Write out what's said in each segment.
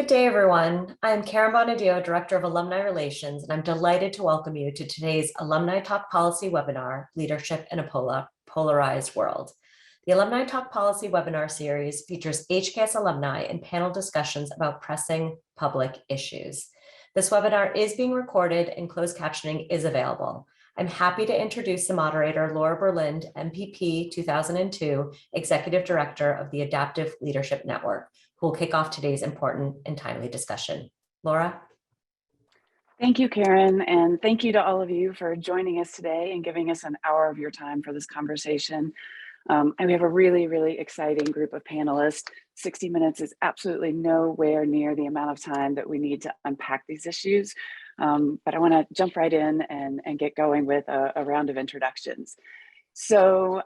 Good day, everyone. I'm Karen Bonadio, Director of Alumni Relations, and I'm delighted to welcome you to today's Alumni Talk Policy webinar, Leadership in a Polarized World. The Alumni Talk Policy webinar series features HKS alumni and panel discussions about pressing public issues. This webinar is being recorded and closed captioning is available. I'm happy to introduce the moderator, Laura Berlind, MPP 2002, Executive Director of the Adaptive Leadership Network, who will kick off today's important and timely discussion. Laura? Thank you, Karen, and thank you to all of you for joining us today and giving us an hour of your time for this conversation. And we have a really exciting group of panelists. 60 minutes is absolutely nowhere near the amount of time that we need to unpack these issues. But I want to jump right in and get going with a round of introductions. So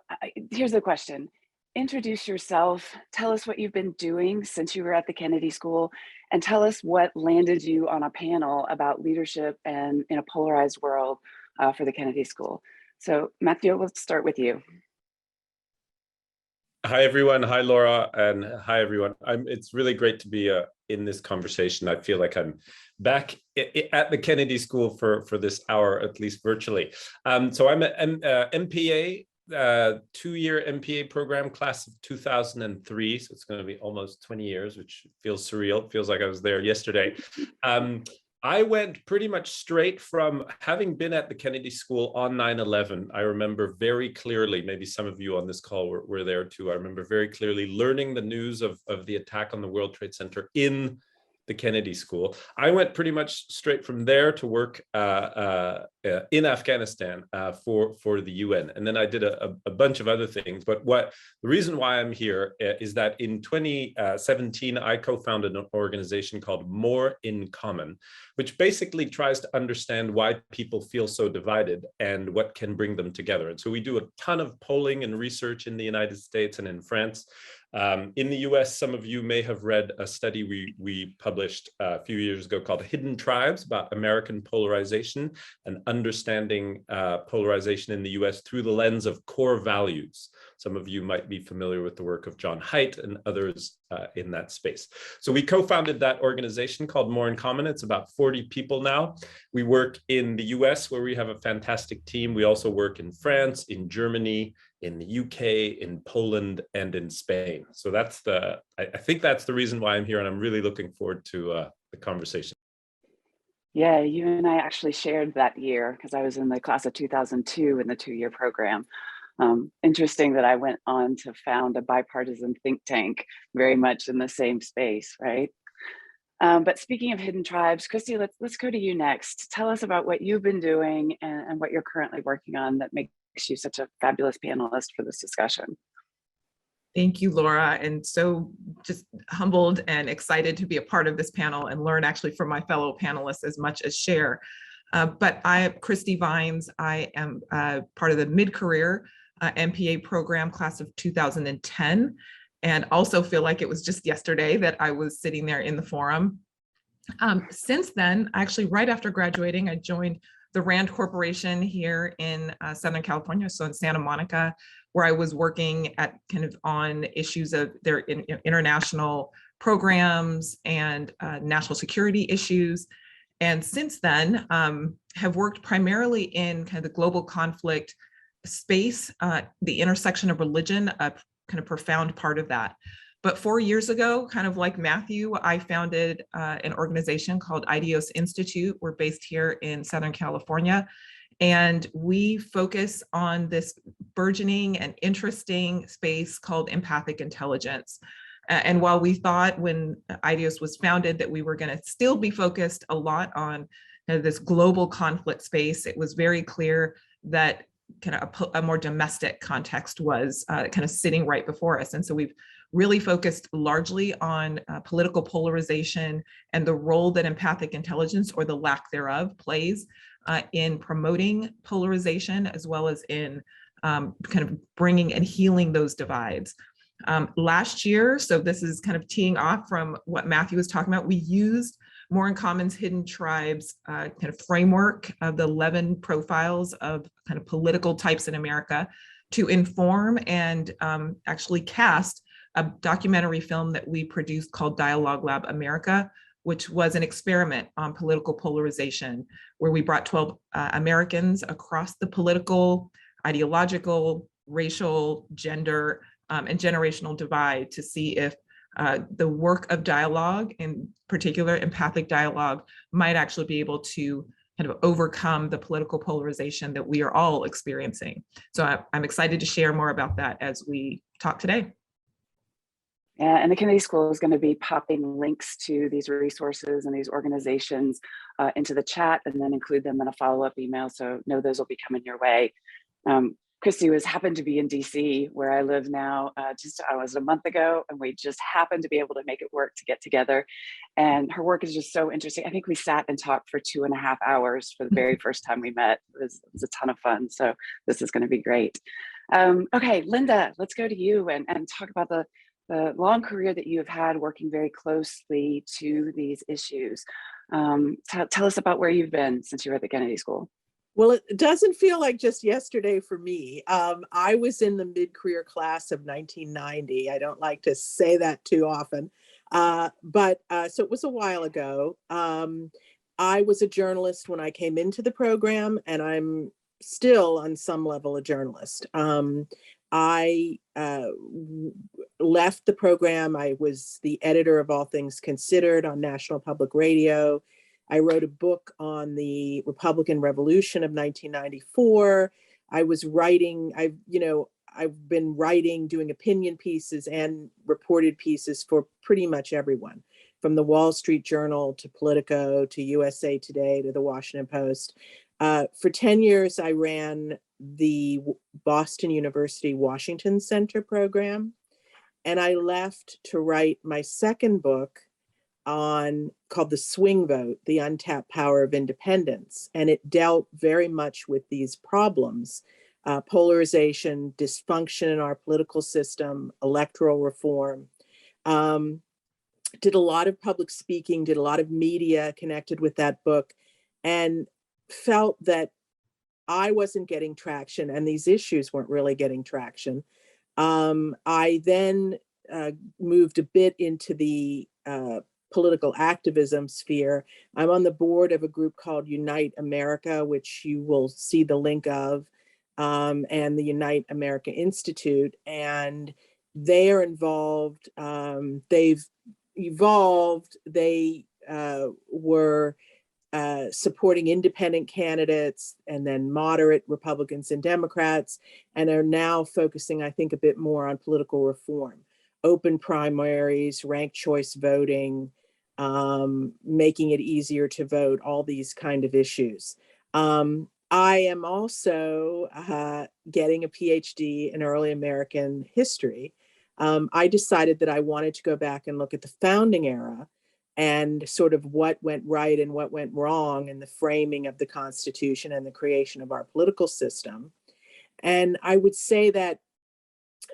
here's the question. Introduce yourself, tell us what you've been doing since you were at the Kennedy School, and tell us what landed you on a panel about leadership and in a polarized world for the Kennedy School. So Mathieu, we'll start with you. Hi, everyone. Hi, Laura, and hi, everyone. It's really great to be in this conversation. I feel like I'm back at the Kennedy School for this hour, at least virtually. So I'm an MPA, two-year MPA program, class of 2003. So it's going to be almost 20 years, which feels surreal. It feels like I was there yesterday. I went pretty much straight from having been at the Kennedy School on 9/11. I remember very clearly, maybe some of you on this call were there too. I remember very clearly learning the news of the attack on the World Trade Center in the Kennedy School. I went pretty much straight from there to work in Afghanistan for the UN. And then I did a bunch of other things. But the reason why I'm here is that in 2017, I co-founded an organization called More in Common, which basically tries to understand why people feel so divided and what can bring them together. And so we do a ton of polling and research in the United States and in France. In the US, some of you may have read a study we published a few years ago called Hidden Tribes about American polarization and understanding polarization in the US through the lens of core values. Some of you might be familiar with the work of John Haidt and others in that space. So we co-founded that organization called More in Common. It's about 40 people now. We work in the US, where we have a fantastic team. We also work in France, in Germany, in the UK, in Poland, and in Spain. So I think that's the reason why I'm here, and I'm really looking forward to the conversation. Yeah, you and I actually shared that year because I was in the class of 2002 in the two-year program. Interesting that I went on to found a bipartisan think tank very much in the same space, right? But speaking of hidden tribes, Christy, let's go to you next. Tell us about what you've been doing and what you're currently working on that makes you such a fabulous panelist for this discussion. Thank you, Laura. And so just humbled and excited to be a part of this panel and learn actually from my fellow panelists as much as share. But Christy Vines, I am part of the mid-career MPA program class of 2010, and also feel like it was just yesterday that I was sitting there in the forum. Since then, actually right after graduating, I joined the RAND Corporation here in Southern California, so in Santa Monica, where I was working at on issues of their international programs and national security issues. And since then, have worked primarily in the global conflict space, the intersection of religion, a profound part of that. But 4 years ago, like Mathieu, I founded an organization called Ideos Institute. We're based here in Southern California, and we focus on this burgeoning and interesting space called empathic intelligence. And while we thought when Ideos was founded that we were going to still be focused a lot on this global conflict space, it was very clear that a more domestic context was sitting right before us. And so we've really focused largely on political polarization and the role that empathic intelligence, or the lack thereof, plays in promoting polarization, as well as in bringing and healing those divides. Last year, so this is teeing off from what Mathieu was talking about, we used More in Common's Hidden Tribes framework of the 11 profiles of political types in America to inform and actually cast a documentary film that we produced called Dialogue Lab America, which was an experiment on political polarization, where we brought 12 Americans across the political, ideological, racial, gender, and generational divide to see if the work of dialogue, in particular empathic dialogue, might actually be able to kind of overcome the political polarization that we are all experiencing. So I'm excited to share more about that as we talk today. Yeah, and the Kennedy School is going to be popping links to these resources and these organizations into the chat, and then include them in a follow-up email. So know those will be coming your way. Christy happened to be in DC, where I live now, just a month ago, and we just happened to be able to make it work to get together. And her work is just so interesting. I think we sat and talked for 2.5 hours for the very first time we met. It was a ton of fun. So this is going to be great. Okay, Linda, let's go to you and talk about the long career that you have had working very closely to these issues. Tell us about where you've been since you were at the Kennedy School. Well, it doesn't feel like just yesterday for me. I was in the mid-career class of 1990. I don't like to say that too often, but so it was a while ago. I was a journalist when I came into the program, and I'm still on some level a journalist. I left the program. I was the editor of All Things Considered on National Public Radio. I wrote a book on the Republican Revolution of 1994. I was writing, I've been writing, doing opinion pieces and reported pieces for pretty much everyone, from the Wall Street Journal to Politico to USA Today to the Washington Post. For 10 years, I ran the Boston University Washington Center program, and I left to write my second book called The Swing Vote, The Untapped Power of Independence. And it dealt very much with these problems, polarization, dysfunction in our political system, electoral reform. Did a lot of public speaking, did a lot of media connected with that book, and felt that I wasn't getting traction and these issues weren't really getting traction. I then moved a bit into the political activism sphere. I'm on the board of a group called Unite America, which you will see the link of, and the Unite America Institute. And they are involved. They've evolved. They were supporting independent candidates and then moderate Republicans and Democrats, and are now focusing, I think, a bit more on political reform, open primaries, ranked choice voting, making it easier to vote, all these kind of issues. I am also getting a PhD in early American history. I decided that I wanted to go back and look at the founding era and sort of what went right and what went wrong in the framing of the Constitution and the creation of our political system. And I would say that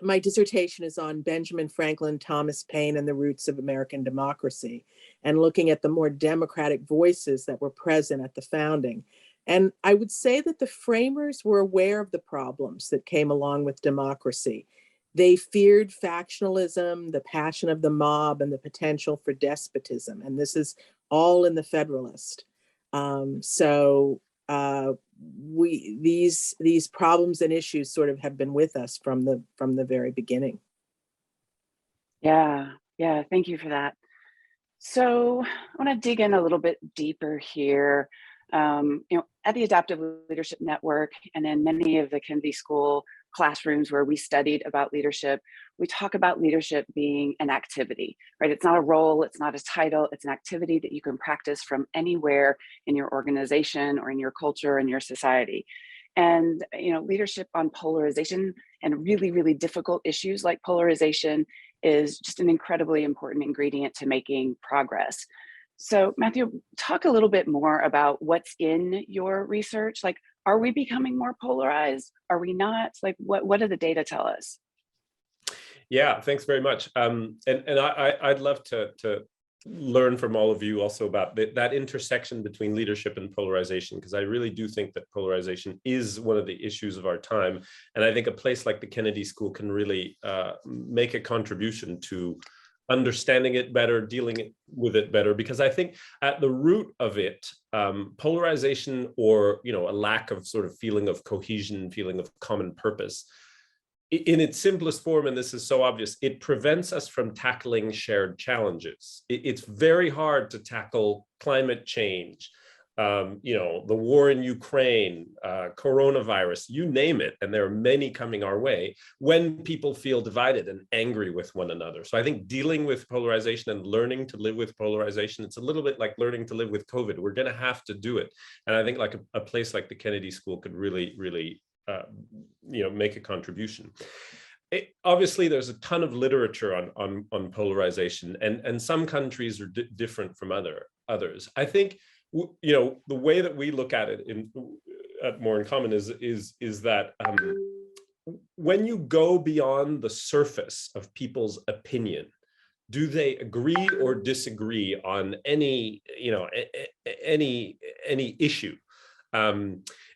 my dissertation is on Benjamin Franklin, Thomas Paine, and the roots of American democracy, and looking at the more democratic voices that were present at the founding. And I would say that the framers were aware of the problems that came along with democracy. They feared factionalism, the passion of the mob, and the potential for despotism. And this is all in the Federalist. These problems and issues sort of have been with us from the very beginning. Yeah, thank you for that. So I want to dig in a little bit deeper here. At the Adaptive Leadership Network and in many of the Kennedy School classrooms where we studied about leadership, we talk about leadership being an activity, right? It's not a role, it's not a title, it's an activity that you can practice from anywhere in your organization or in your culture and your society. And leadership on polarization and really, really difficult issues like polarization is just an incredibly important ingredient to making progress. So Mathieu, talk a little bit more about what's in your research. Like, are we becoming more polarized? Are we not? Like, what do the data tell us? Yeah, thanks very much. And I'd love to learn from all of you also about that intersection between leadership and polarization, because I really do think that polarization is one of the issues of our time. And I think a place like the Kennedy School can really make a contribution to understanding it better, dealing with it better, because I think at the root of it, polarization, or a lack of sort of feeling of cohesion, feeling of common purpose, in its simplest form, and this is so obvious, it prevents us from tackling shared challenges. It's very hard to tackle climate change, the war in Ukraine, coronavirus, you name it, and there are many coming our way, when people feel divided and angry with one another. So I think dealing with polarization and learning to live with polarization, it's a little bit like learning to live with COVID. We're going to have to do it. And I think like a place like the Kennedy School could really, really make a contribution. Obviously, there's a ton of literature on polarization, and some countries are different from others. I think the way that we look at it at More in Common is that when you go beyond the surface of people's opinion, do they agree or disagree on any issue?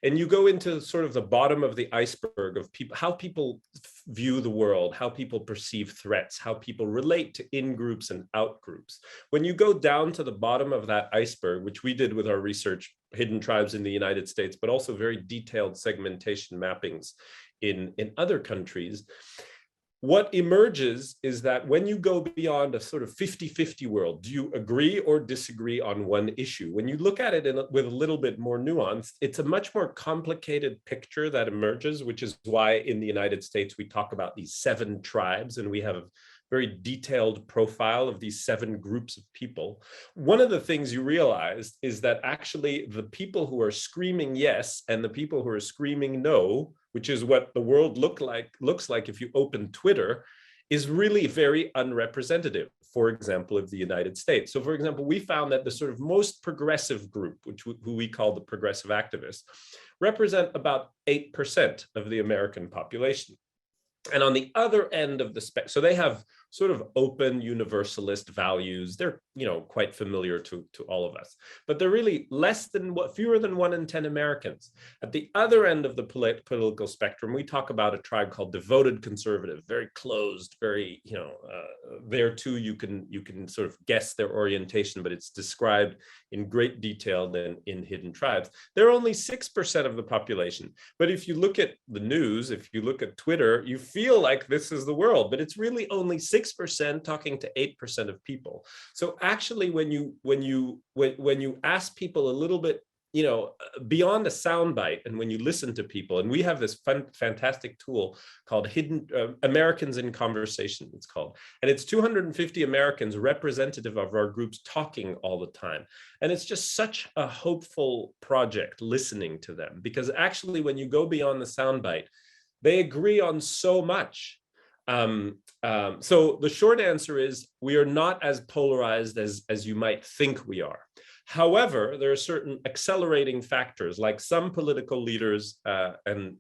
And you go into sort of the bottom of the iceberg of people, how people view the world, how people perceive threats, how people relate to in-groups and out-groups. When you go down to the bottom of that iceberg, which we did with our research, hidden tribes in the United States, but also very detailed segmentation mappings in other countries, what emerges is that when you go beyond a sort of 50-50 world, do you agree or disagree on one issue? When you look at it with a little bit more nuance, it's a much more complicated picture that emerges, which is why in the United States, we talk about these 7 tribes, and we have a very detailed profile of these 7 groups of people. One of the things you realize is that actually the people who are screaming yes and the people who are screaming no, which is what the world looks like if you open Twitter, is really very unrepresentative, for example, of the United States. So for example, we found that the sort of most progressive group, who we call the progressive activists, represent about 8% of the American population. And on the other end of the spectrum, so they have sort of open universalist values. They're, quite familiar to all of us, but they're really fewer than 1 in 10 Americans. At the other end of the political spectrum, we talk about a tribe called devoted conservative, very closed, very, there too, you can sort of guess their orientation, but it's described in great detail then in Hidden Tribes. They're only 6% of the population. But if you look at the news, if you look at Twitter, you feel like this is the world, but it's really only 6% talking to 8% of people. So actually, when you ask people a little bit, beyond a soundbite, and when you listen to people, and we have this fantastic tool called Hidden Americans in Conversation, it's called, and it's 250 Americans representative of our groups talking all the time. And it's just such a hopeful project listening to them, because actually when you go beyond the soundbite, they agree on so much. So the short answer is we are not as polarized as you might think we are. However, there are certain accelerating factors, like some political leaders, and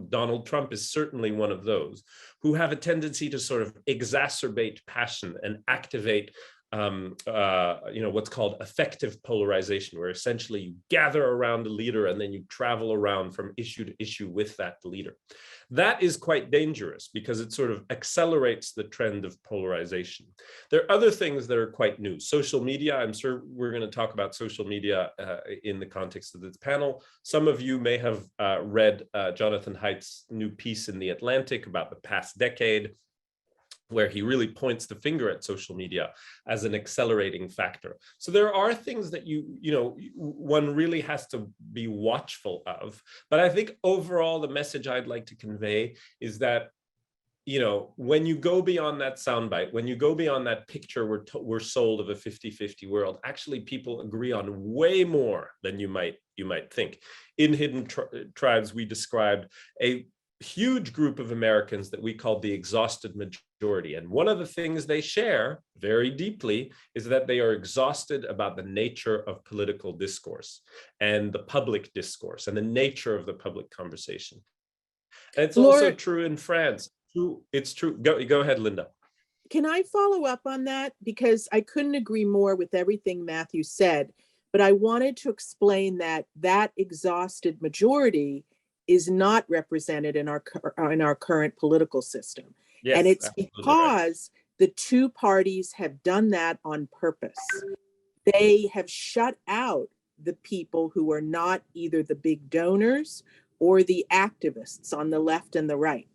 Donald Trump is certainly one of those, who have a tendency to sort of exacerbate passion and activate what's called effective polarization, where essentially you gather around a leader and then you travel around from issue to issue with that leader. That is quite dangerous because it sort of accelerates the trend of polarization. There are other things that are quite new. Social media, I'm sure we're going to talk about social media in the context of this panel. Some of you may have read Jonathan Haidt's new piece in The Atlantic about the past decade, where he really points the finger at social media as an accelerating factor. So there are things that one really has to be watchful of. But I think overall, the message I'd like to convey is that, when you go beyond that soundbite, when you go beyond that picture we're sold of a 50-50 world, actually people agree on way more than you might think. In Hidden Tribes, we described a huge group of Americans that we call the exhausted majority. And one of the things they share very deeply is that they are exhausted about the nature of political discourse and the public discourse and the nature of the public conversation. And it's also true in France. It's true. Go ahead, Linda. Can I follow up on that? Because I couldn't agree more with everything Mathieu said, but I wanted to explain that exhausted majority is not represented in our current political system. Yes, and it's because The two parties have done that on purpose. They have shut out the people who are not either the big donors or the activists on the left and the right.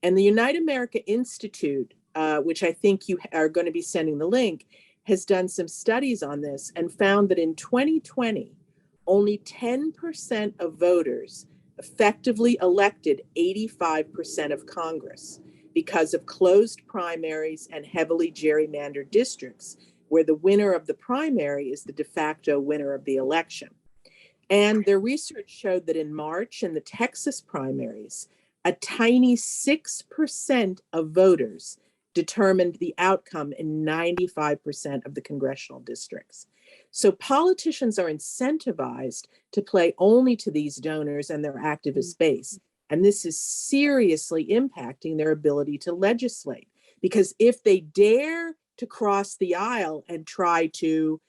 And the Unite America Institute, which I think you are going to be sending the link, has done some studies on this and found that in 2020, only 10% of voters effectively elected 85% of Congress because of closed primaries and heavily gerrymandered districts, where the winner of the primary is the de facto winner of the election. And their research showed that in March in the Texas primaries, a tiny 6% of voters determined the outcome in 95% of the congressional districts. So politicians are incentivized to play only to these donors and their activist base. And this is seriously impacting their ability to legislate. Because if they dare to cross the aisle and try to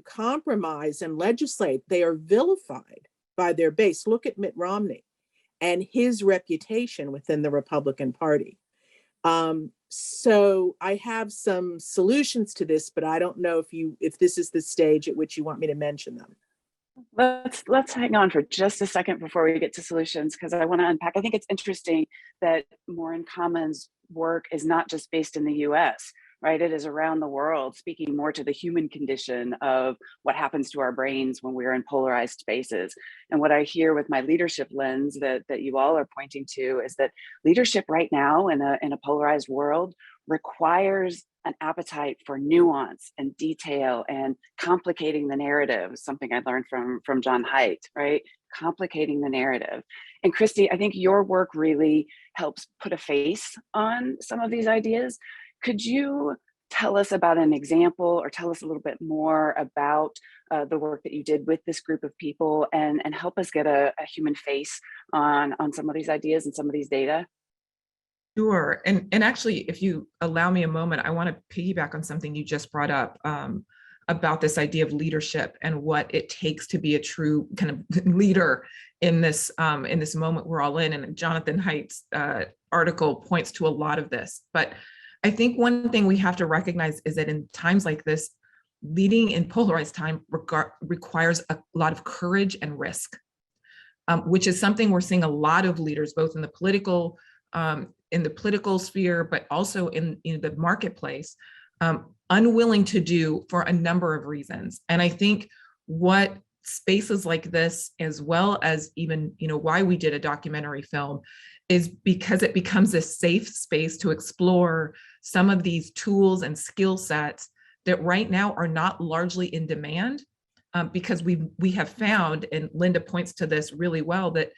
compromise and legislate, they are vilified by their base. Look at Mitt Romney and his reputation within the Republican Party. So I have some solutions to this, but I don't know if this is the stage at which you want me to mention them. Let's hang on for just a second before we get to solutions, because I want to unpack. I think it's interesting that More in Common's work is not just based in the US, right? It is around the world, speaking more to the human condition of what happens to our brains when we're in polarized spaces. And what I hear with my leadership lens that you all are pointing to is that leadership right now in a polarized world requires an appetite for nuance and detail and complicating the narrative, something I learned from John Haidt, right? Complicating the narrative. And Christy, I think your work really helps put a face on some of these ideas. Could you tell us about an example or tell us a little bit more about the work that you did with this group of people and help us get a human face on some of these ideas and some of these data? Sure. And actually, if you allow me a moment, I want to piggyback on something you just brought up about this idea of leadership and what it takes to be a true kind of leader in this moment we're all in. And Jonathan Haidt's article points to a lot of this. But I think one thing we have to recognize is that in times like this, leading in polarized time requires a lot of courage and risk, which is something we're seeing a lot of leaders, both in the political sphere, but also in the marketplace, unwilling to do for a number of reasons. And I think what spaces like this, as well as even why we did a documentary film, is because it becomes a safe space to explore some of these tools and skill sets that right now are not largely in demand, because we have found, and Linda points to this really well, that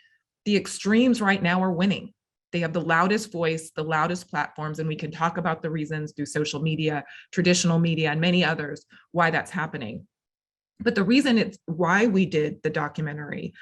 the extremes right now are winning. They have the loudest voice, the loudest platforms, and we can talk about the reasons through social media, traditional media, and many others why that's happening. But the reason it's why we did the documentary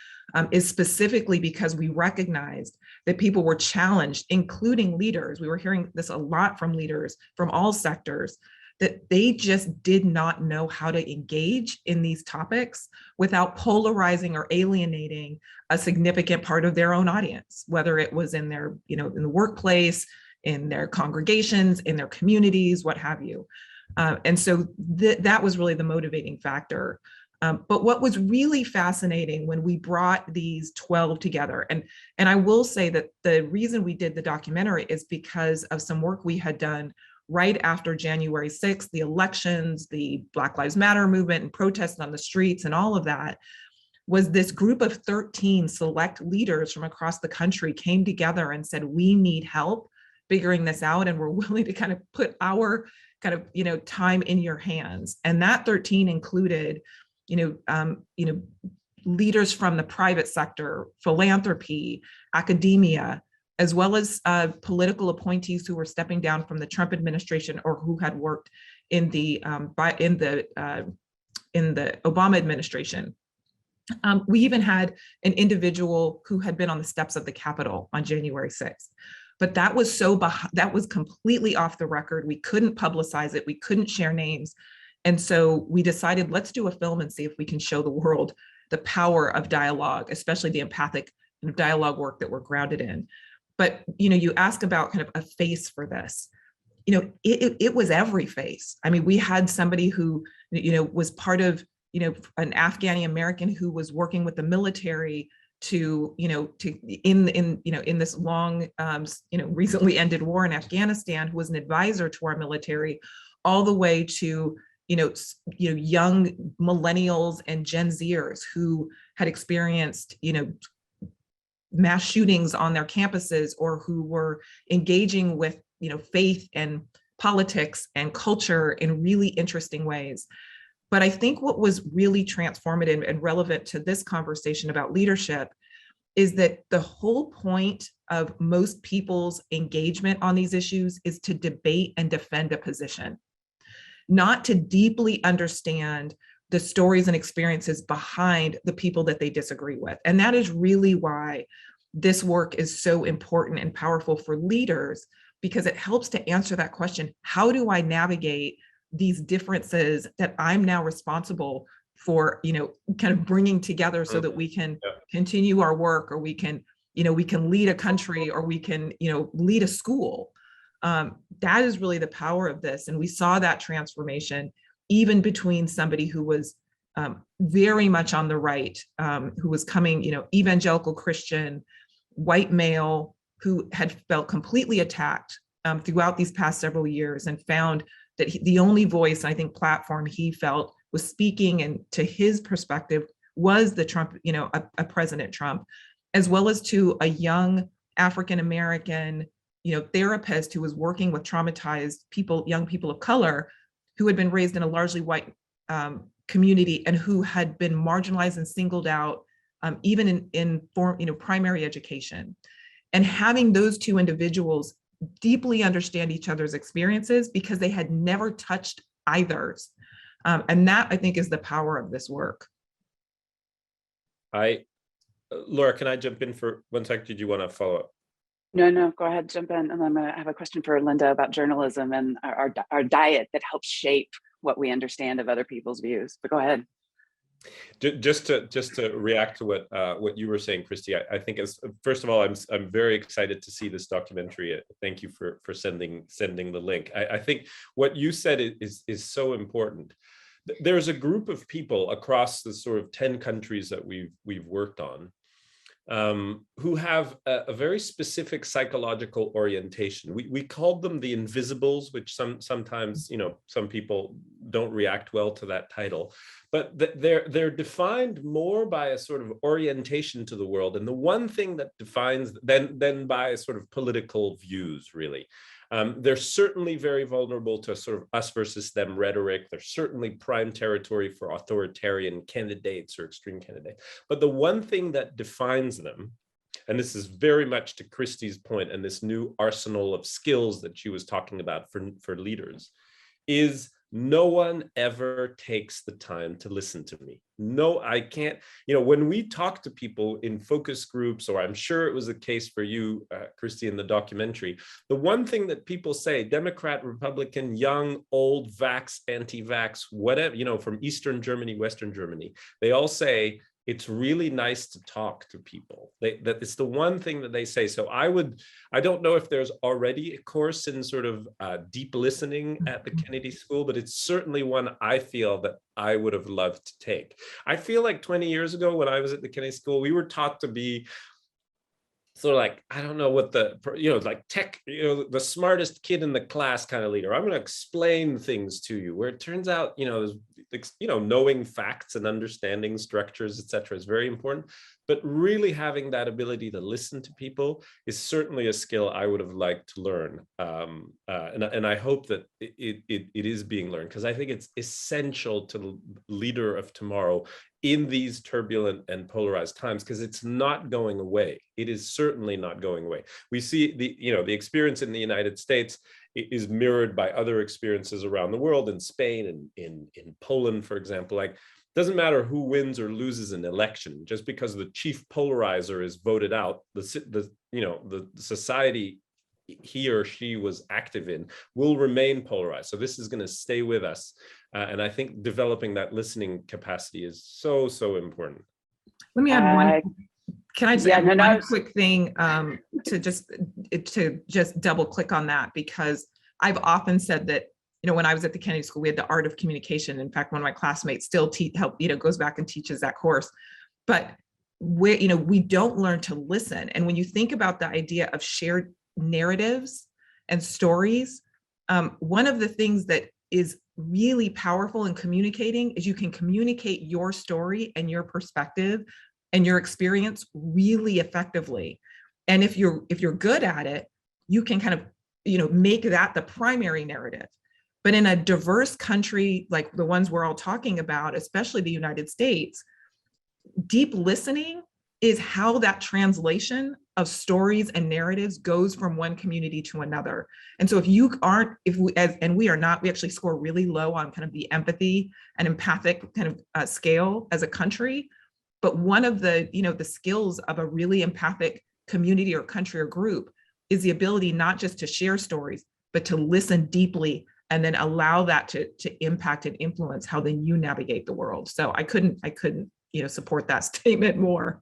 is specifically because we recognized that people were challenged, including leaders. We were hearing this a lot from leaders from all sectors, that they just did not know how to engage in these topics without polarizing or alienating a significant part of their own audience, whether it was in their, in the workplace, in their congregations, in their communities, what have you. And so that was really the motivating factor. But what was really fascinating when we brought these 12 together, and I will say that the reason we did the documentary is because of some work we had done right after January 6th, the elections, the Black Lives Matter movement and protests on the streets and all of that, was this group of 13 select leaders from across the country came together and said, we need help figuring this out, and we're willing to kind of put our kind of, time in your hands. And that 13 included, leaders from the private sector, philanthropy, academia, as well as political appointees who were stepping down from the Trump administration or who had worked in the Obama administration. We even had an individual who had been on the steps of the Capitol on January 6th. But that was completely off the record. We couldn't publicize it. We couldn't share names. And so we decided, let's do a film and see if we can show the world the power of dialogue, especially the empathic dialogue work that we're grounded in. But you ask about kind of a face for this. it was every face. I mean, we had somebody who, was part of, an Afghani American who was working with the military to, in this long, recently ended war in Afghanistan, who was an advisor to our military, all the way to, young millennials and Gen Zers who had experienced, mass shootings on their campuses, or who were engaging with, faith and politics and culture in really interesting ways. But I think what was really transformative and relevant to this conversation about leadership is that the whole point of most people's engagement on these issues is to debate and defend a position, not to deeply understand the stories and experiences behind the people that they disagree with. And that is really why this work is so important and powerful for leaders, because it helps to answer that question: how do I navigate these differences that I'm now responsible for, kind of bringing together so that we can continue our work, or we can lead a country, or we can, lead a school. That is really the power of this. And we saw that transformation even between somebody who was very much on the right, who was coming, evangelical Christian, white male, who had felt completely attacked throughout these past several years, and found that the only voice, I think, platform he felt was speaking and to his perspective was the Trump, a President Trump, as well as to a young African-American, therapist who was working with traumatized people, young people of color, who had been raised in a largely white community, and who had been marginalized and singled out, even in primary education. And having those two individuals deeply understand each other's experiences, because they had never touched either's. And that, I think, is the power of this work. Laura, can I jump in for 1 sec? Did you want to follow up? No, go ahead, jump in. And I'm going to have a question for Linda about journalism and our diet that helps shape what we understand of other people's views. But go ahead. Just to react to what you were saying, Christy, I think, first of all, I'm very excited to see this documentary. Thank you for sending the link. I think what you said is so important. There's a group of people across the sort of 10 countries that we've worked on, who have a very specific psychological orientation. We called them the invisibles, which sometimes, some people don't react well to that title, but they're defined more by a sort of orientation to the world. And the one thing that defines then by sort of political views, really. They're certainly very vulnerable to sort of us versus them rhetoric. They're certainly prime territory for authoritarian candidates or extreme candidates. But the one thing that defines them, and this is very much to Christy's point and this new arsenal of skills that she was talking about for leaders, is no one ever takes the time to listen to me. No, I can't. When we talk to people in focus groups, or I'm sure it was the case for you, Christy, in the documentary, the one thing that people say, Democrat, Republican, young, old, vax, anti-vax, whatever, from Eastern Germany, Western Germany, they all say, it's really nice to talk to people. That it's the one thing that they say. So I don't know if there's already a course in sort of deep listening at the Kennedy School, but it's certainly one I feel that I would have loved to take. I feel like 20 years ago when I was at the Kennedy School, we were taught to be sort of like, I don't know what like tech, the smartest kid in the class kind of leader. I'm going to explain things to you, where it turns out, knowing facts and understanding structures, et cetera, is very important. But really having that ability to listen to people is certainly a skill I would have liked to learn. And I hope that it is being learned, because I think it's essential to the leader of tomorrow in these turbulent and polarized times, because it's not going away. It is certainly not going away. We see the experience in the United States is mirrored by other experiences around the world, in Spain and in Poland, for example. Like, doesn't matter who wins or loses an election, just because the chief polarizer is voted out, the society he or she was active in will remain polarized. So this is going to stay with us. And I think developing that listening capacity is so important. Let me add one. Can I just add one quick thing to just double click on that, because I've often said that, when I was at the Kennedy School, we had the art of communication. In fact, one of my classmates still goes back and teaches that course. But we don't learn to listen. And when you think about the idea of shared narratives and stories, one of the things that is really powerful in communicating is you can communicate your story and your perspective and your experience really effectively. And if you're good at it, you can kind of, make that the primary narrative. But in a diverse country like the ones we're all talking about, especially the United States, deep listening is how that translation of stories and narratives goes from one community to another. And so we are not, we actually score really low on kind of the empathy and empathic kind of scale as a country. But one of the, the skills of a really empathic community or country or group is the ability not just to share stories, but to listen deeply and then allow that to impact and influence how then you navigate the world. So I couldn't, support that statement more.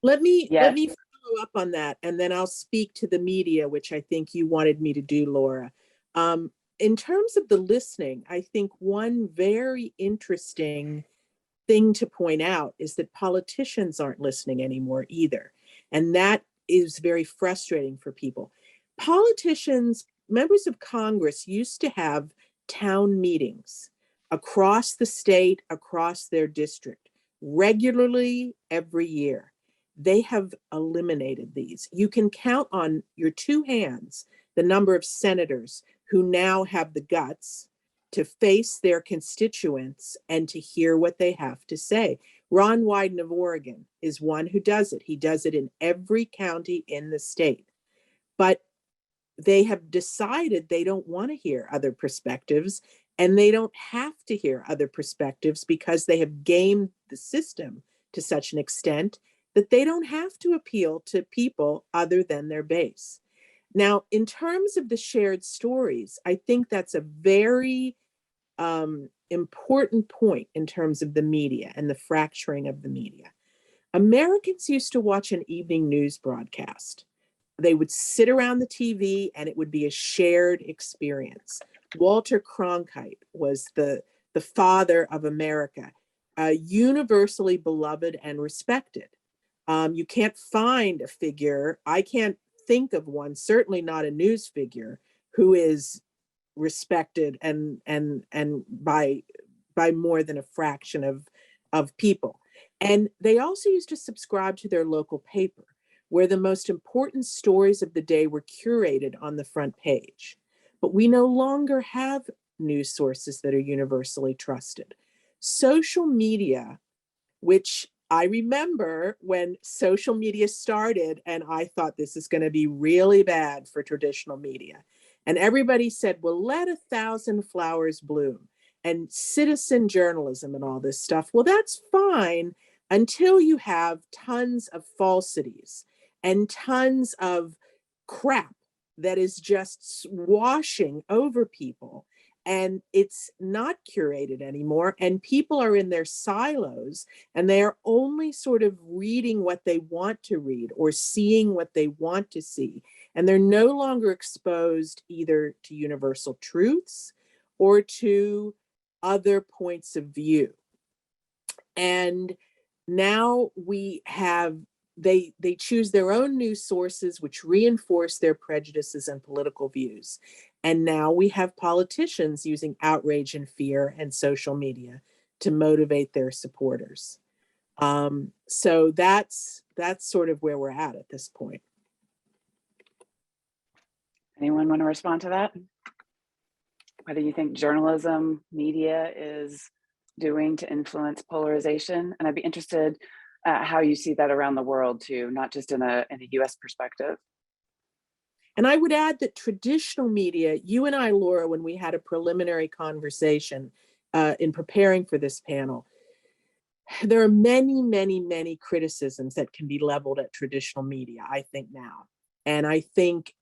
Let me follow up on that, and then I'll speak to the media, which I think you wanted me to do, Laura. In terms of the listening, I think one very interesting thing to point out is that politicians aren't listening anymore either. And that is very frustrating for people. Politicians, members of Congress, used to have town meetings across the state, across their district, regularly every year. They have eliminated these. You can count on your two hands the number of senators who now have the guts to face their constituents and to hear what they have to say. Ron Wyden of Oregon is one who does it. He does it in every county in the state. But they have decided they don't want to hear other perspectives, and they don't have to hear other perspectives because they have gamed the system to such an extent that they don't have to appeal to people other than their base. Now, in terms of the shared stories, I think that's a very important point in terms of the media and the fracturing of the media. Americans used to watch an evening news broadcast. They would sit around the TV and it would be a shared experience. Walter Cronkite was the father of America, universally beloved and respected. You can't find a figure, I can't think of one, certainly not a news figure, who is respected and by more than a fraction of people. And they also used to subscribe to their local paper, where the most important stories of the day were curated on the front page. But we no longer have news sources that are universally trusted. Social media, which I remember when social media started, and I thought this is going to be really bad for traditional media. And everybody said, well, let 1,000 flowers bloom, and citizen journalism and all this stuff. Well, that's fine until you have tons of falsities and tons of crap that is just washing over people. And it's not curated anymore. And people are in their silos, and they are only sort of reading what they want to read or seeing what they want to see. And they're no longer exposed either to universal truths or to other points of view. And now we have, they choose their own news sources, which reinforce their prejudices and political views. And now we have politicians using outrage and fear and social media to motivate their supporters. So that's sort of where we're at this point. Anyone want to respond to that? Whether you think journalism, media is doing to influence polarization? And I'd be interested how you see that around the world too, not just in a US perspective. And I would add that traditional media, you and I, Laura, when we had a preliminary conversation in preparing for this panel, there are many, many, many criticisms that can be leveled at traditional media, I think now. And I think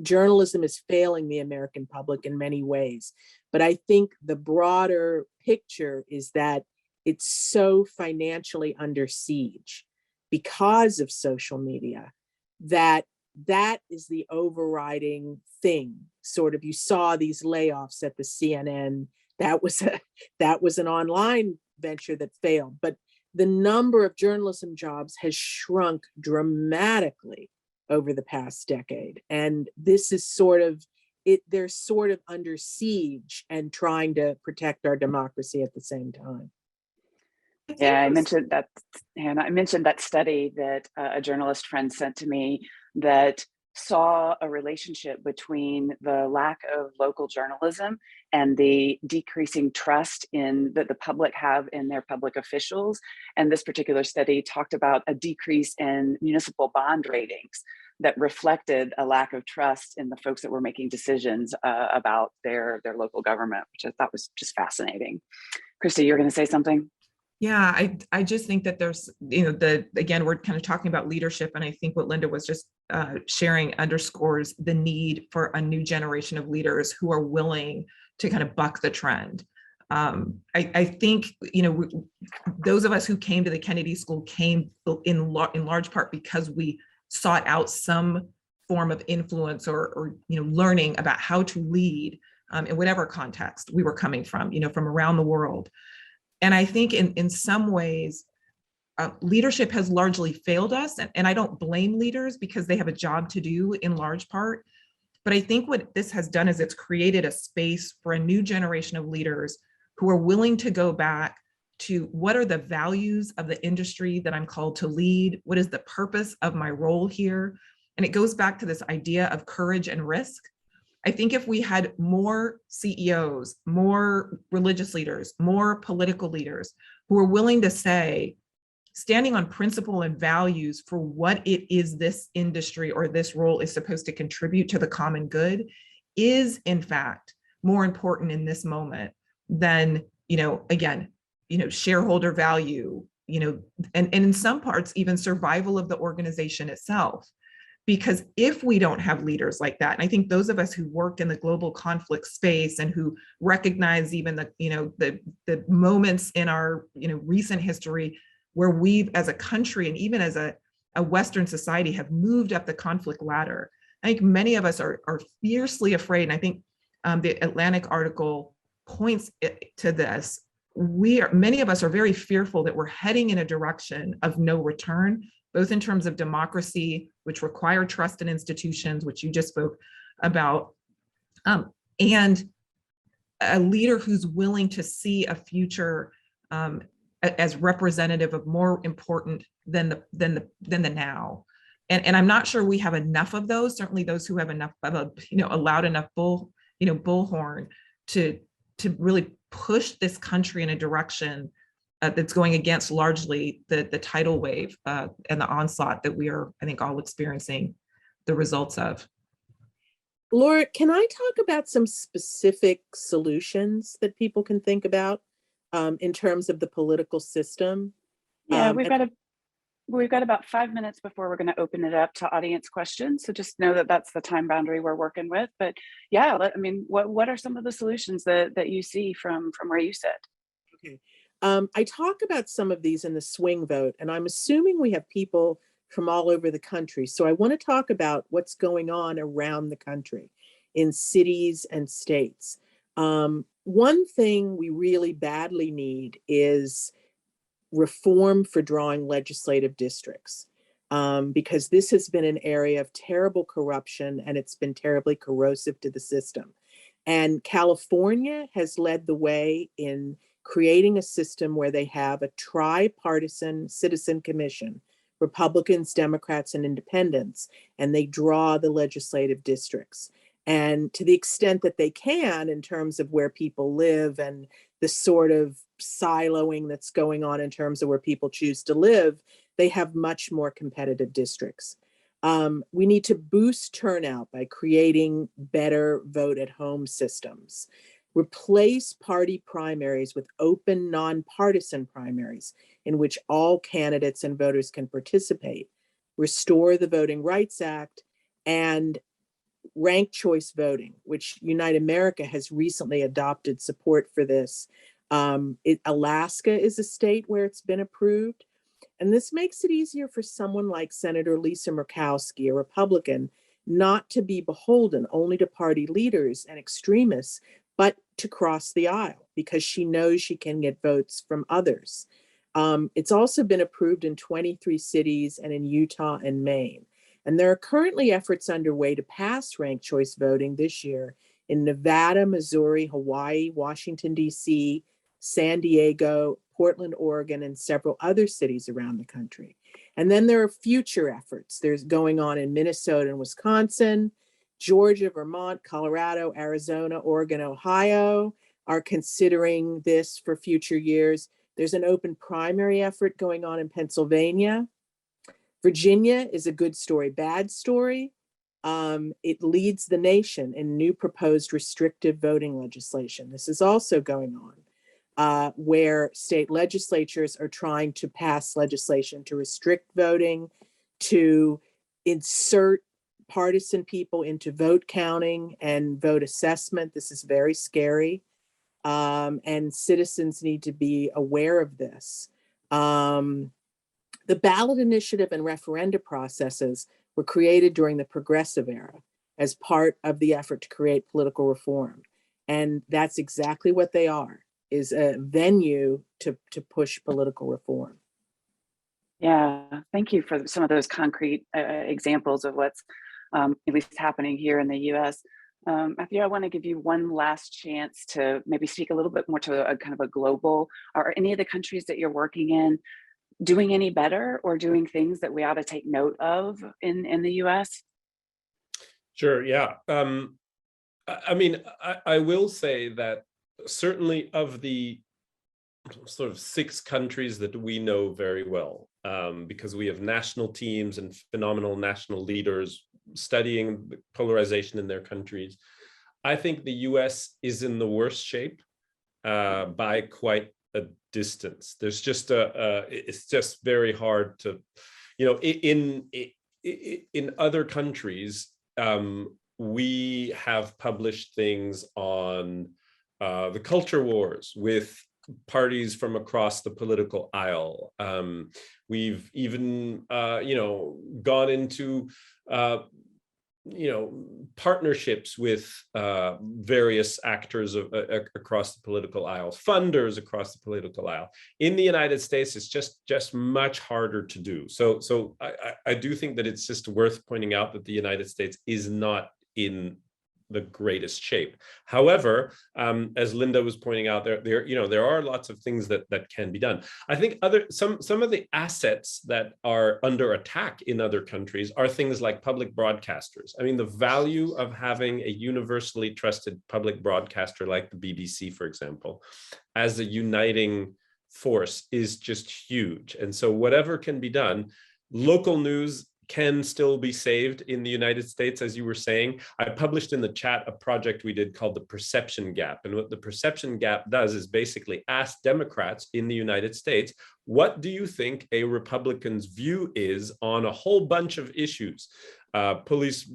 journalism is failing the American public in many ways. But I think the broader picture is that it's so financially under siege because of social media that that is the overriding thing. Sort of, you saw these layoffs at the CNN. That was an online venture that failed, but the number of journalism jobs has shrunk dramatically over the past decade. And this is sort of it, they're sort of under siege and trying to protect our democracy at the same time. Yeah, I mentioned that, and I mentioned that study that a journalist friend sent to me that saw a relationship between the lack of local journalism and the decreasing trust in that the public have in their public officials. And this particular study talked about a decrease in municipal bond ratings that reflected a lack of trust in the folks that were making decisions about their local government, which I thought was just fascinating. Christy, you're going to say something? Yeah, I just think that there's, again, we're kind of talking about leadership, and I think what Linda was just sharing underscores the need for a new generation of leaders who are willing to kind of buck the trend. I think, those of us who came to the Kennedy School came in large part because we sought out some form of influence or learning about how to lead in whatever context we were coming from around the world. And I think in some ways, leadership has largely failed us. And I don't blame leaders because they have a job to do in large part. But I think what this has done is it's created a space for a new generation of leaders who are willing to go back to what are the values of the industry that I'm called to lead? What is the purpose of my role here? And it goes back to this idea of courage and risk. I think if we had more CEOs, more religious leaders, more political leaders who are willing to say, standing on principle and values for what it is this industry or this role is supposed to contribute to the common good is in fact more important in this moment than, again, shareholder value, and in some parts, even survival of the organization itself. Because if we don't have leaders like that, and I think those of us who worked in the global conflict space and who recognize even the moments in our recent history where we've as a country and even as a Western society have moved up the conflict ladder, I think many of us are fiercely afraid. And I think the Atlantic article points to this. Many of us are very fearful that we're heading in a direction of no return, both in terms of democracy, which require trust in institutions, which you just spoke about, and a leader who's willing to see a future as representative of more important than the now. And I'm not sure we have enough of those. Certainly, those who have enough of a loud enough bullhorn to really push this country in a direction that's going against largely the tidal wave and the onslaught that we are, I think, all experiencing the results of. Laura, can I talk about some specific solutions that people can think about in terms of the political system? Yeah, we've got about 5 minutes before we're going to open it up to audience questions. So just know that that's the time boundary we're working with. But yeah, what are some of the solutions that you see from where you sit? Okay. I talk about some of these in the swing vote, and I'm assuming we have people from all over the country. So I want to talk about what's going on around the country in cities and states. One thing we really badly need is reform for drawing legislative districts, because this has been an area of terrible corruption and it's been terribly corrosive to the system. And California has led the way in creating a system where they have a tripartisan citizen commission, Republicans, Democrats, and independents, and they draw the legislative districts. And to the extent that they can, in terms of where people live and the sort of siloing that's going on in terms of where people choose to live, they have much more competitive districts. We need to boost turnout by creating better vote at home systems. Replace party primaries with open, nonpartisan primaries in which all candidates and voters can participate. Restore the Voting Rights Act and ranked choice voting, which Unite America has recently adopted support for this. Alaska is a state where it's been approved. And this makes it easier for someone like Senator Lisa Murkowski, a Republican, not to be beholden only to party leaders and extremists, but to cross the aisle because she knows she can get votes from others. It's also been approved in 23 cities and in Utah and Maine. And there are currently efforts underway to pass ranked choice voting this year in Nevada, Missouri, Hawaii, Washington, D.C., San Diego, Portland, Oregon, and several other cities around the country. And then there are future efforts. There's going on in Minnesota and Wisconsin, Georgia, Vermont, Colorado, Arizona, Oregon, Ohio are considering this for future years. There's an open primary effort going on in Pennsylvania. Virginia is a good story, bad story. It leads the nation in new proposed restrictive voting legislation. This is also going on, where state legislatures are trying to pass legislation to restrict voting, to insert partisan people into vote counting and vote assessment. This is very scary. And citizens need to be aware of this. The ballot initiative and referenda processes were created during the progressive era as part of the effort to create political reform. And that's exactly what they are, is a venue to push political reform. Yeah, thank you for some of those concrete examples of what's at least happening here in the US. Mathieu, I want to give you one last chance to maybe speak a little bit more to a kind of a global, are any of the countries that you're working in doing any better or doing things that we ought to take note of in the US? Sure, yeah. I mean, I will say that certainly of the sort of 6 countries that we know very well, because we have national teams and phenomenal national leaders studying polarization in their countries, I think the US is in the worst shape by quite a distance. There's just it's just very hard to, you know, in other countries, we have published things on the culture wars with parties from across the political aisle. We've even, you know, gone into, you know, partnerships with various actors across the political aisle, funders across the political aisle. In the United States, it's just much harder to do. So I do think that it's just worth pointing out that the United States is not in the greatest shape. However, as Linda was pointing out, there are lots of things that can be done. I think some of the assets that are under attack in other countries are things like public broadcasters. I mean, the value of having a universally trusted public broadcaster like the BBC, for example, as a uniting force is just huge. And so whatever can be done, local news can still be saved in the United States, as you were saying. I published in the chat a project we did called the Perception Gap. And what the Perception Gap does is basically ask Democrats in the United States, what do you think a Republican's view is on a whole bunch of issues? Police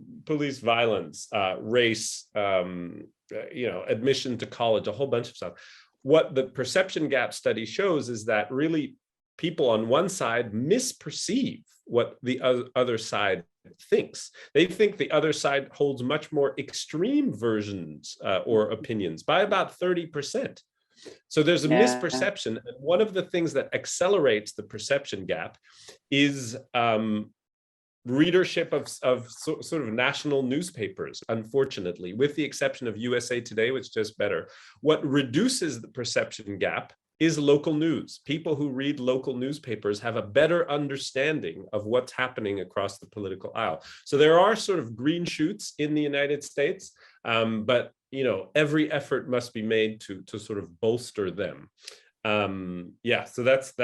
violence, race, you know, admission to college, a whole bunch of stuff. What the Perception Gap study shows is that really people on one side misperceive what the other side thinks. They think the other side holds much more extreme versions or opinions by about 30%. So there's a misperception. And one of the things that accelerates the perception gap is readership of sort of national newspapers, unfortunately, with the exception of USA Today, which does better. What reduces the perception gap is local news. People who read local newspapers have a better understanding of what's happening across the political aisle. So there are sort of green shoots in the United States, but you know, every effort must be made to sort of bolster them. Yeah, so that's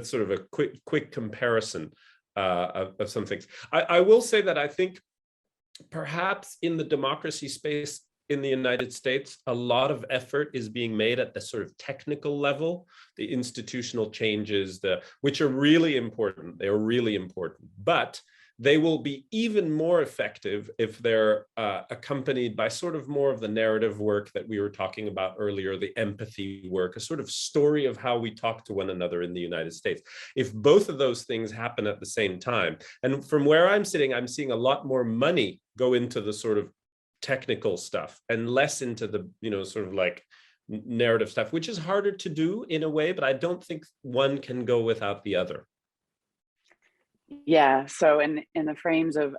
sort of a quick comparison of some things. I will say that I think perhaps in the democracy space, in the United States, a lot of effort is being made at the sort of technical level, the institutional changes, which are really important. They are really important, but they will be even more effective if they're accompanied by sort of more of the narrative work that we were talking about earlier, the empathy work, a sort of story of how we talk to one another in the United States. If both of those things happen at the same time, and from where I'm sitting, I'm seeing a lot more money go into the sort of technical stuff and less into the, sort of like narrative stuff, which is harder to do in a way, but I don't think one can go without the other. Yeah, so in the frames of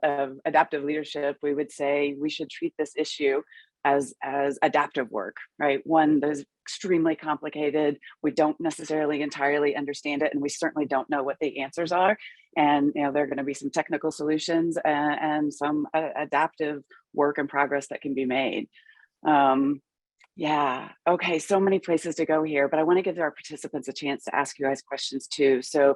adaptive leadership, we would say we should treat this issue as adaptive work, right? One that is extremely complicated. We don't necessarily entirely understand it, and we certainly don't know what the answers are. And there are going to be some technical solutions and some adaptive work in progress that can be made. Yeah, okay, so many places to go here, but I want to give our participants a chance to ask you guys questions too. So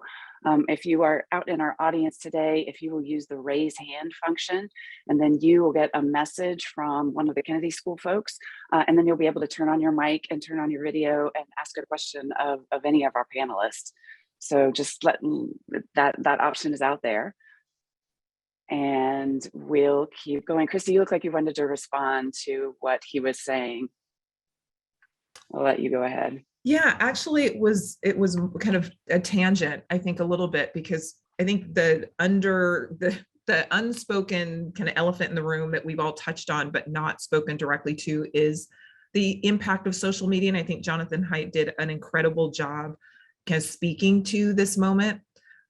if you are out in our audience today, if you will use the raise hand function, and then you will get a message from one of the Kennedy School folks, and then you'll be able to turn on your mic and turn on your video and ask a question of any of our panelists. So just let that option is out there. And we'll keep going. Christy, you look like you wanted to respond to what he was saying. I'll let you go ahead. Yeah, actually, it was kind of a tangent, I think, a little bit, because I think the unspoken kind of elephant in the room that we've all touched on but not spoken directly to is the impact of social media. And I think Jonathan Haidt did an incredible job kind of speaking to this moment.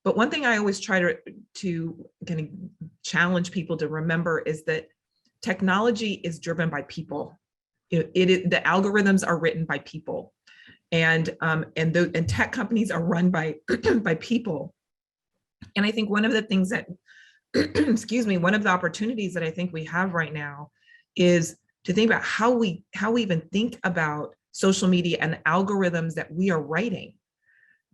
But one thing I always try to kind of challenge people to remember is that technology is driven by people. The algorithms are written by people, and tech companies are run by by people. And I think one of the things that, excuse me, one of the opportunities that I think we have right now is to think about how we even think about social media and the algorithms that we are writing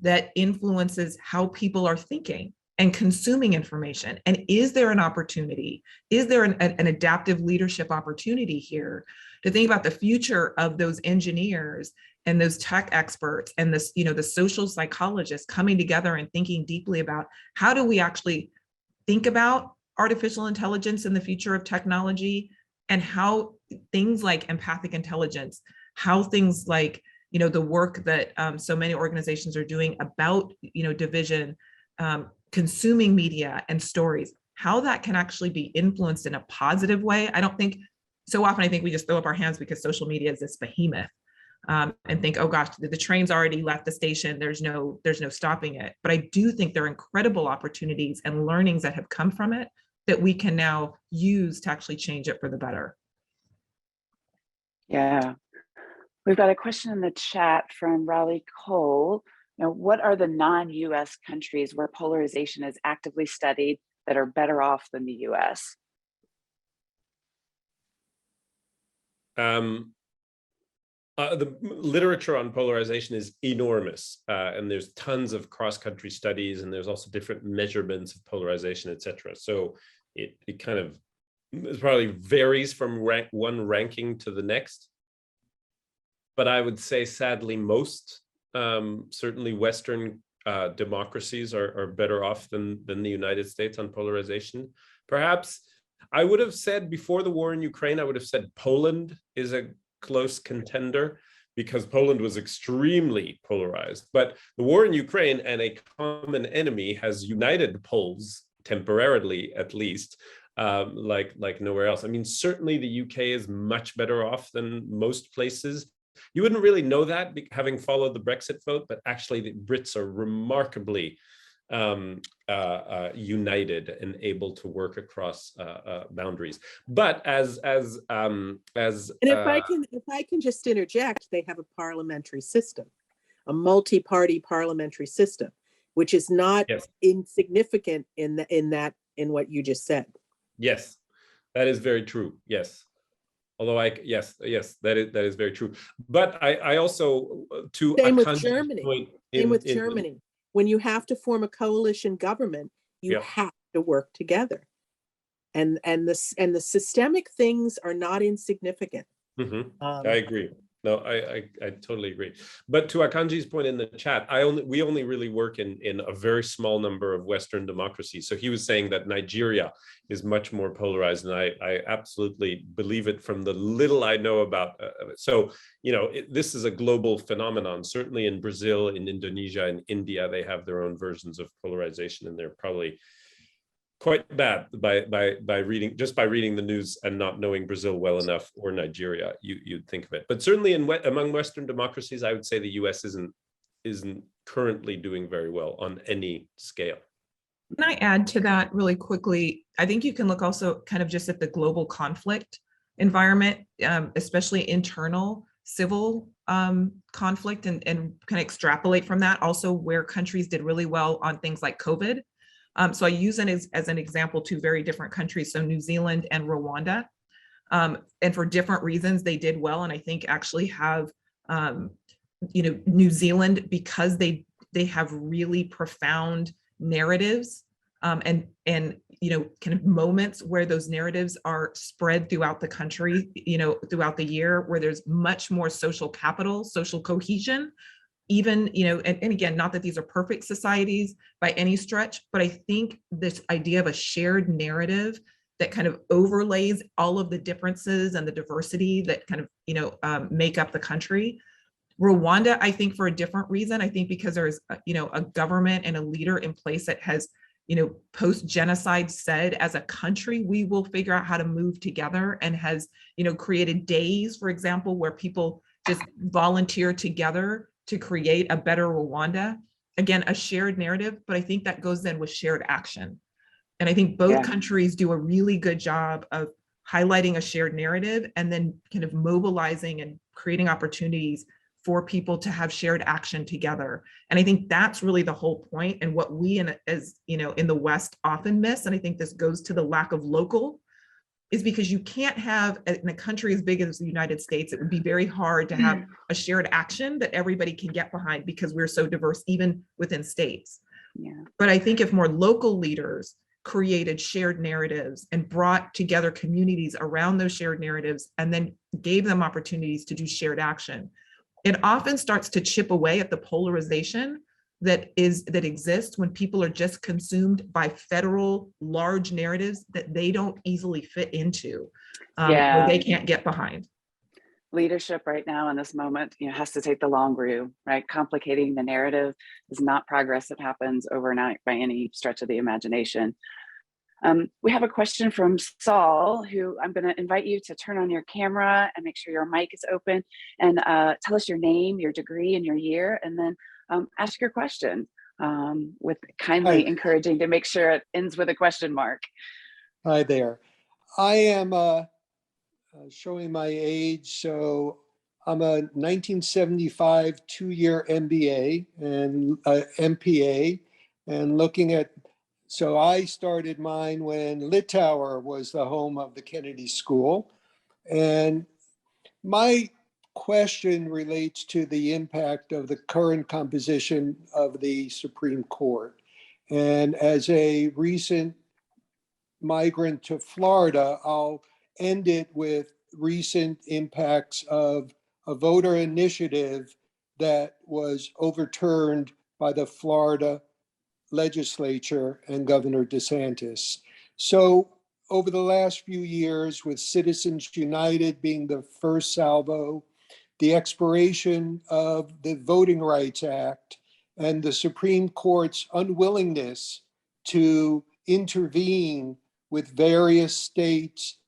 that influences how people are thinking and consuming information. And is there an opportunity? Is there an adaptive leadership opportunity here to think about the future of those engineers and those tech experts and this, the social psychologists coming together and thinking deeply about how do we actually think about artificial intelligence in the future of technology, and how things like empathic intelligence, how things like, the work that so many organizations are doing about, division, consuming media and stories, how that can actually be influenced in a positive way. I don't think, so often I think we just throw up our hands because social media is this behemoth, and think, oh gosh, the train's already left the station, there's no stopping it. But I do think there are incredible opportunities and learnings that have come from it that we can now use to actually change it for the better. Yeah. We've got a question in the chat from Raleigh Cole. What are the non-US countries where polarization is actively studied that are better off than the US? The literature on polarization is enormous, and there's tons of cross-country studies, and there's also different measurements of polarization, etc. So it kind of, it probably varies from one ranking to the next. But I would say, sadly, most, certainly Western democracies are better off than the United States on polarization. Perhaps I would have said before the war in Ukraine, I would have said Poland is a close contender, because Poland was extremely polarized. But the war in Ukraine and a common enemy has united Poles, temporarily at least, like nowhere else. I mean, certainly the UK is much better off than most places. You wouldn't really know that having followed the Brexit vote, but actually the Brits are remarkably united and able to work across boundaries. But as and if I can just interject, they have a parliamentary system, a multi-party parliamentary system, which is not insignificant in what you just said. Yes, that is very true. Yes. Although yes, that is very true. But I also, to same with Germany. Germany. When you have to form a coalition government, you have to work together, and the systemic things are not insignificant. I agree. No, I totally agree. But to Akanji's point in the chat, we only really work in a very small number of Western democracies. So he was saying that Nigeria is much more polarized, and I absolutely believe it from the little I know about it. So, this is a global phenomenon. Certainly in Brazil, in Indonesia, and India, they have their own versions of polarization, and they're probably quite bad by reading the news and not knowing Brazil well enough, or Nigeria. You'd think of it, but certainly among Western democracies, I would say the U.S. isn't currently doing very well on any scale. Can I add to that really quickly? I think you can look also kind of just at the global conflict environment, especially internal civil conflict, and kind of extrapolate from that also where countries did really well on things like COVID. So I use it as an example, two very different countries, so New Zealand and Rwanda. And for different reasons, they did well. And I think actually have, New Zealand, because they have really profound narratives and kind of moments where those narratives are spread throughout the country, throughout the year, where there's much more social capital, social cohesion. Even, and again, not that these are perfect societies by any stretch, but I think this idea of a shared narrative that kind of overlays all of the differences and the diversity that kind of, make up the country. Rwanda, I think for a different reason, I think because there's, a government and a leader in place that has, post-genocide said, as a country, we will figure out how to move together, and has, created days, for example, where people just volunteer together to create a better Rwanda. Again, a shared narrative, but I think that goes then with shared action. And I think both countries do a really good job of highlighting a shared narrative and then kind of mobilizing and creating opportunities for people to have shared action together. And I think that's really the whole point, and what we in the West often miss. And I think this goes to the lack of local, is because you can't have, in a country as big as the United States, it would be very hard to have a shared action that everybody can get behind, because we're so diverse, even within states. Yeah. But I think if more local leaders created shared narratives and brought together communities around those shared narratives, and then gave them opportunities to do shared action, it often starts to chip away at the polarization that exists when people are just consumed by federal large narratives that they don't easily fit into, or they can't get behind. Leadership right now in this moment, has to take the long view, right? Complicating the narrative is not progress that happens overnight by any stretch of the imagination. We have a question from Saul, who I'm going to invite you to turn on your camera and make sure your mic is open, and tell us your name, your degree, and your year, and then ask your question with kindly encouraging to make sure it ends with a question mark. Hi there. I am showing my age, so I'm a 1975 two-year MBA and MPA, and looking at, so I started mine when Lefevre was the home of the Kennedy School, and my question relates to the impact of the current composition of the Supreme Court. And as a recent migrant to Florida, I'll end it with recent impacts of a voter initiative that was overturned by the Florida legislature and Governor DeSantis. So over the last few years, with Citizens United being the first salvo, the expiration of the Voting Rights Act, and the Supreme Court's unwillingness to intervene with various states'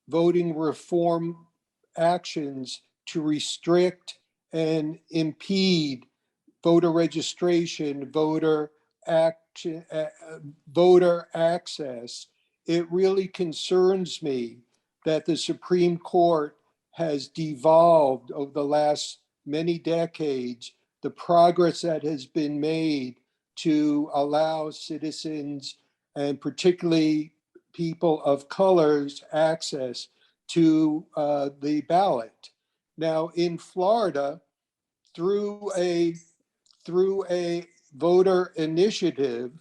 voting reform actions to restrict and impede voter registration, voter access, it really concerns me that the Supreme Court has devolved over the last many decades the progress that has been made to allow citizens, and particularly people of color's, access to the ballot. Now in Florida, through a voter initiative,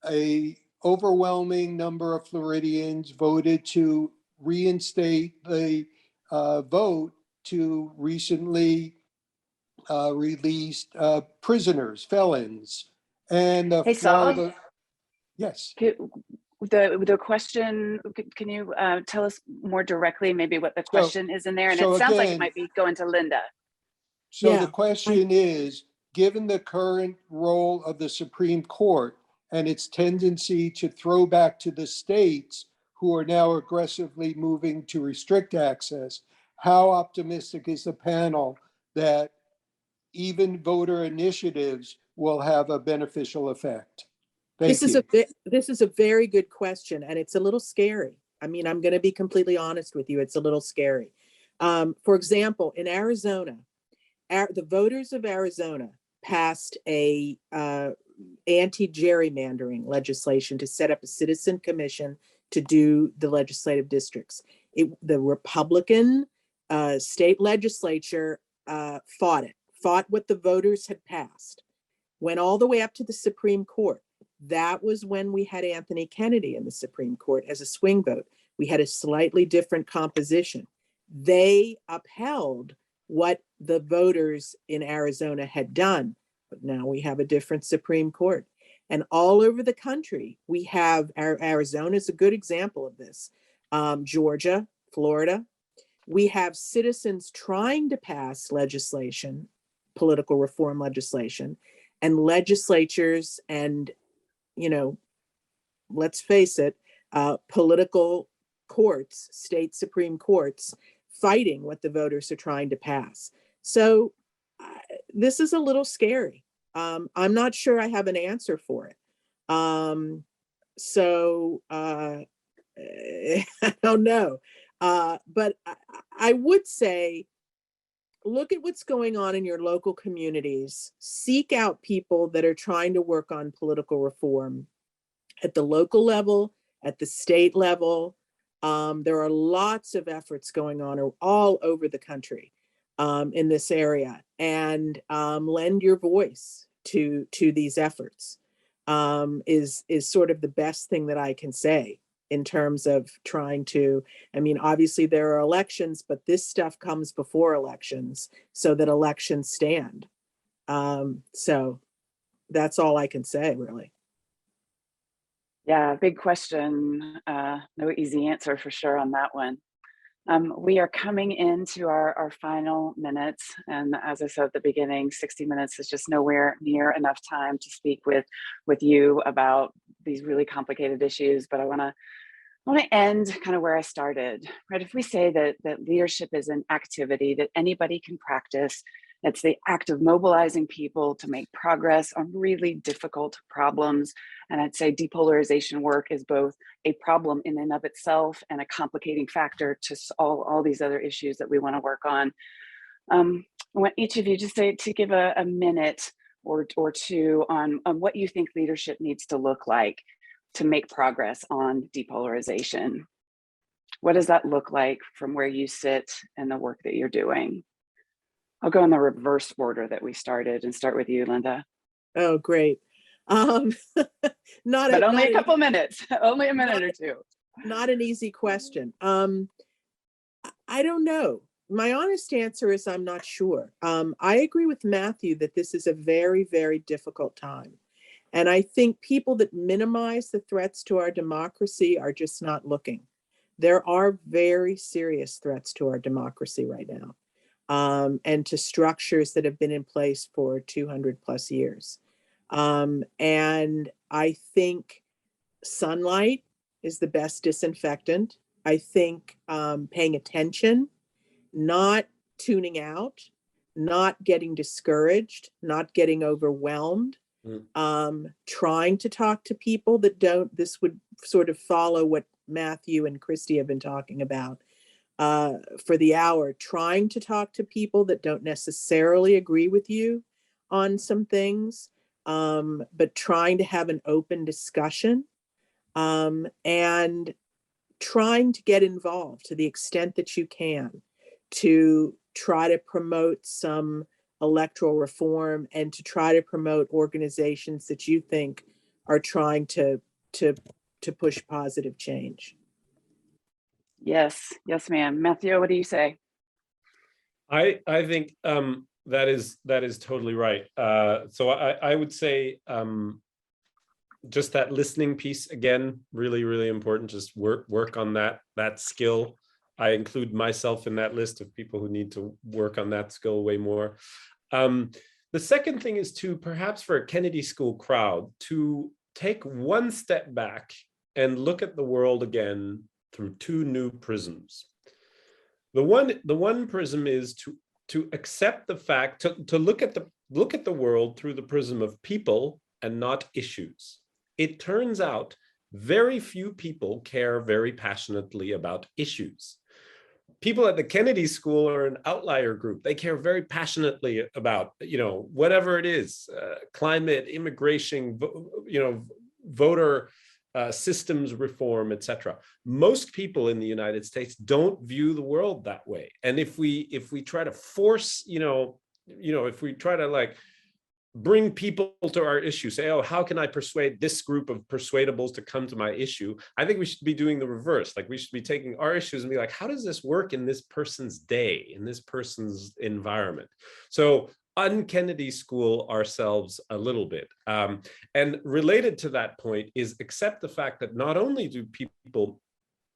a overwhelming number of Floridians voted to reinstate the vote to recently released prisoners, felons, and Hey, Florida. Yes. The question, can you tell us more directly maybe what the question is in there? And it sounds again, like it might be going to Linda. So yeah, the question is, given the current role of the Supreme Court and its tendency to throw back to the states who are now aggressively moving to restrict access, how optimistic is the panel that even voter initiatives will have a beneficial effect? This is a very good question, and it's a little scary. I mean, I'm going to be completely honest with you. It's a little scary. For example, in Arizona, the voters of Arizona passed a anti-gerrymandering legislation to set up a citizen commission to do the legislative districts. The Republican state legislature fought what the voters had passed, went all the way up to the Supreme Court. That was when we had Anthony Kennedy in the Supreme Court as a swing vote. We had a slightly different composition. They upheld what the voters in Arizona had done, but now we have a different Supreme Court. And all over the country, we have, Arizona is a good example of this, Georgia, Florida. We have citizens trying to pass legislation, political reform legislation, and legislatures and, you know, let's face it, political courts, state Supreme Courts, fighting what the voters are trying to pass. So this is a little scary. I'm not sure I have an answer for it. I don't know. But I would say, look at what's going on in your local communities. Seek out people that are trying to work on political reform at the local level, at the state level. There are lots of efforts going on all over the country in this area, and lend your voice to these efforts is sort of the best thing that I can say in terms of trying to, I mean, obviously there are elections, but this stuff comes before elections so that elections stand. So that's all I can say, really. Yeah, big question. No easy answer for sure on that one. We are coming into our final minutes. And as I said at the beginning, 60 minutes is just nowhere near enough time to speak with you about these really complicated issues. But I want to end kind of where I started, right? If we say that leadership is an activity that anybody can practice, it's the act of mobilizing people to make progress on really difficult problems. And I'd say depolarization work is both a problem in and of itself and a complicating factor to all these other issues that we want to work on. I want each of you just to give a minute or two on what you think leadership needs to look like to make progress on depolarization. What does that look like from where you sit and the work that you're doing? I'll go in the reverse order that we started and start with you, Linda. Oh, great. Only a couple minutes, only a minute or two. Not an easy question. I don't know. My honest answer is I'm not sure. I agree with Mathieu that this is a very, very difficult time. And I think people that minimize the threats to our democracy are just not looking. There are very serious threats to our democracy right now, and to structures that have been in place for 200 plus years. And I think sunlight is the best disinfectant. I think paying attention, not tuning out, not getting discouraged, not getting overwhelmed, trying to talk to people that don't, this would sort of follow what Mathieu and Christy have been talking about for the hour, trying to talk to people that don't necessarily agree with you on some things, but trying to have an open discussion, and trying to get involved to the extent that you can to try to promote some electoral reform and to try to promote organizations that you think are trying to push positive change. Yes, ma'am. Mathieu, what do you say? I think that is totally right. So I would say just that listening piece again, really, really important. Just work on that skill. I include myself in that list of people who need to work on that skill way more. The second thing is to perhaps for a Kennedy School crowd to take one step back and look at the world again through two new prisms. The one prism is to accept the fact, to look at the world through the prism of people and not issues. It turns out very few people care very passionately about issues. People at the Kennedy School are an outlier group. They care very passionately about, whatever it is, climate, immigration, voter systems reform, etc. Most people in the United States don't view the world that way. And if we try to force, if we try to bring people to our issue, say, oh, how can I persuade this group of persuadables to come to my issue? I think we should be doing the reverse. We should be taking our issues and be like, how does this work in this person's day, in this person's environment? So un-Kennedy School ourselves a little bit. And related to that point is accept the fact that not only do people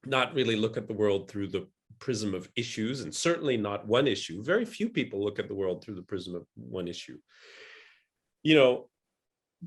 not really look at the world through the prism of issues, and certainly not one issue, very few people look at the world through the prism of one issue.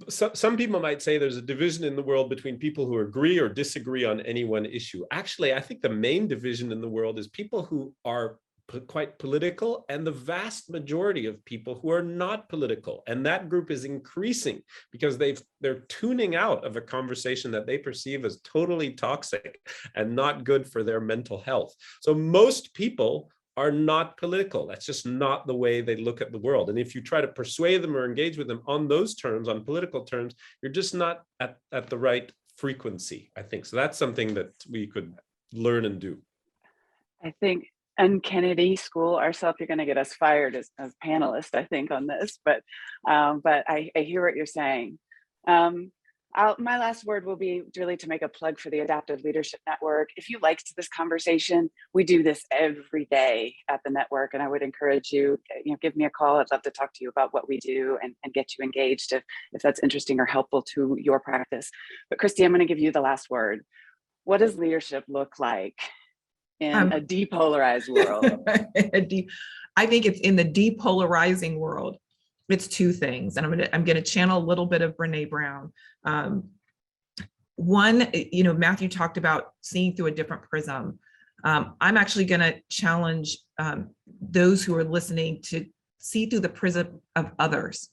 Some people might say there's a division in the world between people who agree or disagree on any one issue. Actually, I think the main division in the world is people who are quite political and the vast majority of people who are not political. And that group is increasing because they're tuning out of a conversation that they perceive as totally toxic and not good for their mental health. So most people are not political. That's just not the way they look at the world. And if you try to persuade them or engage with them on those terms, on political terms, you're just not at the right frequency, I think. So that's something that we could learn and do. I think, and Kennedy School ourselves, you're going to get us fired as panelists, I think, on this, but I hear what you're saying. My last word will be really to make a plug for the Adaptive Leadership Network. If you liked this conversation, we do this every day at the network, and I would encourage you, give me a call. I'd love to talk to you about what we do and get you engaged if that's interesting or helpful to your practice. But Christy, I'm going to give you the last word. What does leadership look like in a depolarized world? I think it's in the depolarizing world. It's two things, and I'm going to channel a little bit of Brene Brown. One, Mathieu talked about seeing through a different prism. I'm actually going to challenge those who are listening to see through the prism of others,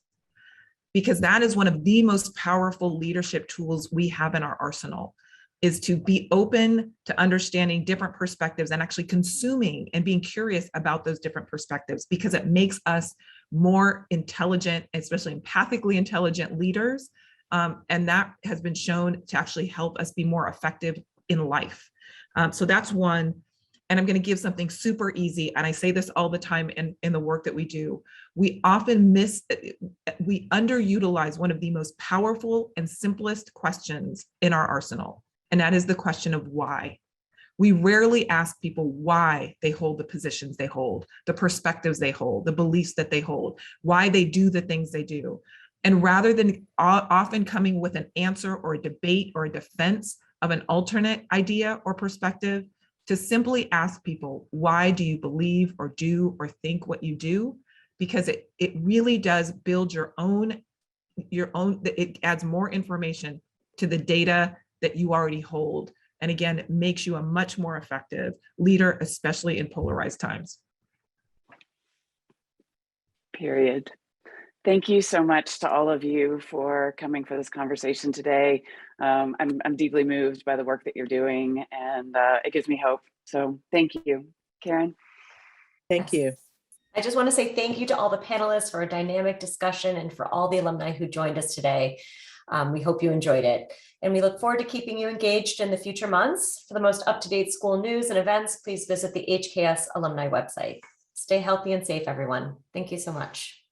because that is one of the most powerful leadership tools we have in our arsenal, is to be open to understanding different perspectives and actually consuming and being curious about those different perspectives, because it makes us more intelligent, especially empathically intelligent leaders. And that has been shown to actually help us be more effective in life. So that's one. And I'm going to give something super easy. And I say this all the time in the work that we do. We often we underutilize one of the most powerful and simplest questions in our arsenal. And that is the question of why. We rarely ask people why they hold the positions they hold, the perspectives they hold, the beliefs that they hold, why they do the things they do. And rather than often coming with an answer or a debate or a defense of an alternate idea or perspective, to simply ask people, why do you believe or do or think what you do? Because it really does build your own, it adds more information to the data that you already hold. And again, it makes you a much more effective leader, especially in polarized times. Period. Thank you so much to all of you for coming for this conversation today. I'm deeply moved by the work that you're doing, and it gives me hope. So thank you. Karen? Thank you. I just want to say thank you to all the panelists for a dynamic discussion and for all the alumni who joined us today. We hope you enjoyed it. And we look forward to keeping you engaged in the future months. For the most up-to-date school news and events, please visit the HKS alumni website. Stay healthy and safe, everyone. Thank you so much.